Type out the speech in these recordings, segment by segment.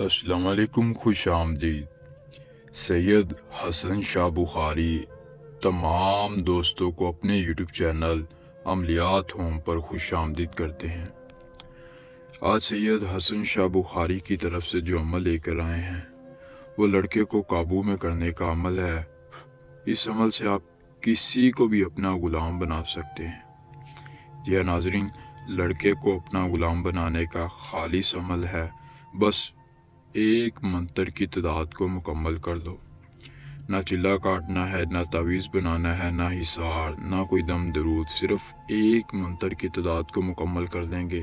अस्सलाम वालेकुम, खुश आमदीद। सैयद हसन शाह बुखारी तमाम दोस्तों को अपने यूट्यूब चैनल अमलियात होम पर खुश आमदीद करते हैं। आज सैयद हसन शाह बुखारी की तरफ से जो अमल लेकर आए हैं वो लड़के को काबू में करने का अमल है। इस अमल से आप किसी को भी अपना गुलाम बना सकते हैं। जी हाँ नाज़रीन, लड़के को अपना गुलाम बनाने का खालिस अमल है। बस एक मंत्र की तादाद को मुकम्मल कर दो। ना चिल्ला काटना है, ना तावीज़ बनाना है, ना हिसार, ना कोई दम दरूद। सिर्फ एक मंत्र की तादाद को मुकम्मल कर देंगे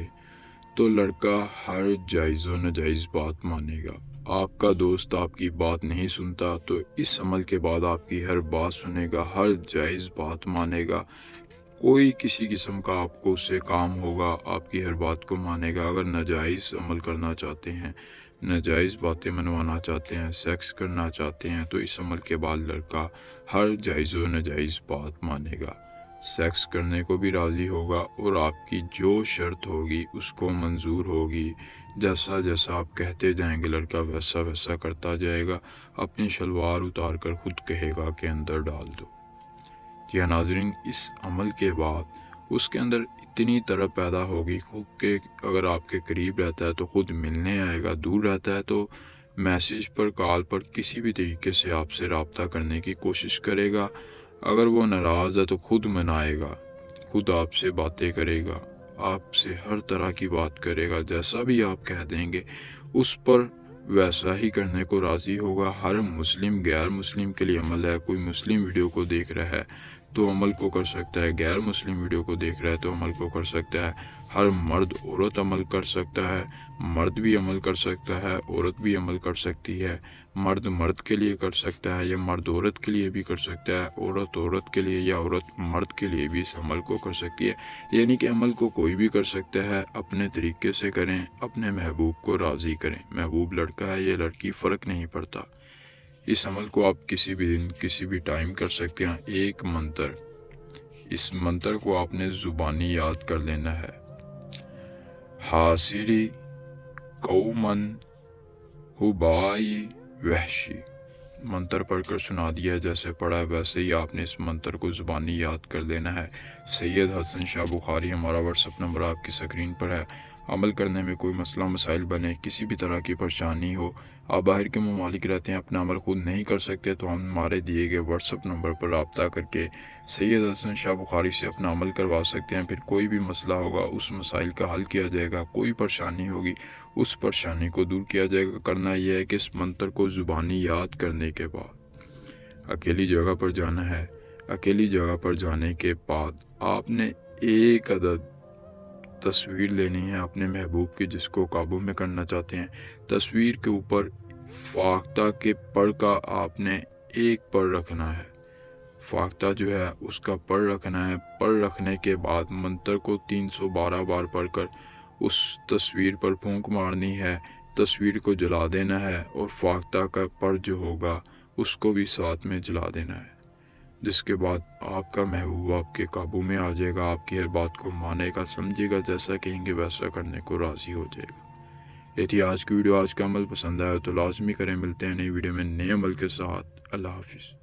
तो लड़का हर जायज़ व नाजायज़ बात मानेगा। आपका दोस्त आपकी बात नहीं सुनता तो इस अमल के बाद आपकी हर बात सुनेगा, हर जायज़ बात मानेगा। कोई किसी किस्म का आपको उससे काम होगा, आपकी हर बात को मानेगा। अगर नाजायज़ अमल करना चाहते हैं, नाजायज़ बातें मनवाना चाहते हैं, सेक्स करना चाहते हैं, तो इस अमल के बाद लड़का हर जायज़ व नाजायज़ बात मानेगा, सेक्स करने को भी राज़ी होगा और आपकी जो शर्त होगी उसको मंजूर होगी। जैसा जैसा आप कहते जाएंगे लड़का वैसा वैसा करता जाएगा। अपनी शलवार उतार कर खुद कहेगा कि अंदर डाल दो। जी हाँ नाज़रीन, इस अमल के बाद उसके अंदर इतनी तरह पैदा होगी खुद के, अगर आपके करीब रहता है तो खुद मिलने आएगा, दूर रहता है तो मैसेज पर, कॉल पर, किसी भी तरीके से आपसे रब्ता करने की कोशिश करेगा। अगर वो नाराज़ है तो खुद मनाएगा, खुद आपसे बातें करेगा, आपसे हर तरह की बात करेगा। जैसा भी आप कह देंगे उस पर वैसा ही करने को राज़ी होगा। हर मुस्लिम गैर मुस्लिम के लिए अमल है। कोई मुस्लिम वीडियो को देख रहा है तो अमल को कर सकता है, गैर मुस्लिम वीडियो को देख रहा है तो अमल को कर सकता है। हर मर्द औरत अमल कर सकता है, मर्द भी अमल कर सकता है, औरत भी अमल कर सकती है। मर्द मर्द के लिए कर सकता है या मर्द औरत के लिए भी कर सकता है, औरत औरत के लिए या औरत मर्द के लिए भी इस अमल को कर सकती है। यानी कि अमल को कोई भी कर सकता है। अपने तरीके से करें, अपने महबूब को राज़ी करें। महबूब लड़का है या लड़की, फ़र्क नहीं पड़ता। इस अमल को आप किसी भी दिन किसी भी टाइम कर सकते हैं। एक मंत्र, इस मंत्र को आपने ज़ुबानी याद कर लेना है। हासिरी कौमन हुबाई वहशी। मंत्र पढ़कर सुना दिया, जैसे पढ़ा है वैसे ही आपने इस मंत्र को ज़ुबानी याद कर लेना है। सैयद हसन शाह बुखारी हमारा व्हाट्सअप नंबर आपकी स्क्रीन पर है। अमल करने में कोई मसला मसाइल बने, किसी भी तरह की परेशानी हो, आप बाहर के ममालिक रहते हैं, अपना अमल खुद नहीं कर सकते, तो हम हमारे दिए गए व्हाट्सअप नंबर पर रब्ता करके सैयद हसन शाह बुखारी से अपना अमल करवा सकते हैं। फिर कोई भी मसला होगा उस मसाइल का हल किया जाएगा। कोई परेशानी होगी उस परेशानी को दूर किया जाएगा। करना यह है कि इस मंत्र को ज़ुबानी याद करने के बाद अकेली जगह पर जाना है। अकेली जगह पर जाने के बाद आपने एक अदद तस्वीर लेनी है अपने महबूब की, जिसको काबू में करना चाहते हैं। तस्वीर के ऊपर फाख्ता के पर का आपने एक पर रखना है। फाख्ता जो है उसका पर रखना है। पर रखने के बाद मंत्र को 312 बार पढ़कर उस तस्वीर पर फूंक मारनी है। तस्वीर को जला देना है और फाख्ता का पर जो होगा उसको भी साथ में जला देना है। जिसके बाद आपका महबूब आपके काबू में आ जाएगा, आपकी हर बात को मानेगा, समझेगा, जैसा कहेंगे वैसा करने को राज़ी हो जाएगा। ये थी आज की वीडियो। आज का अमल पसंद आया तो लाजमी करें। मिलते हैं नई वीडियो में नए अमल के साथ। अल्लाह हाफिज़।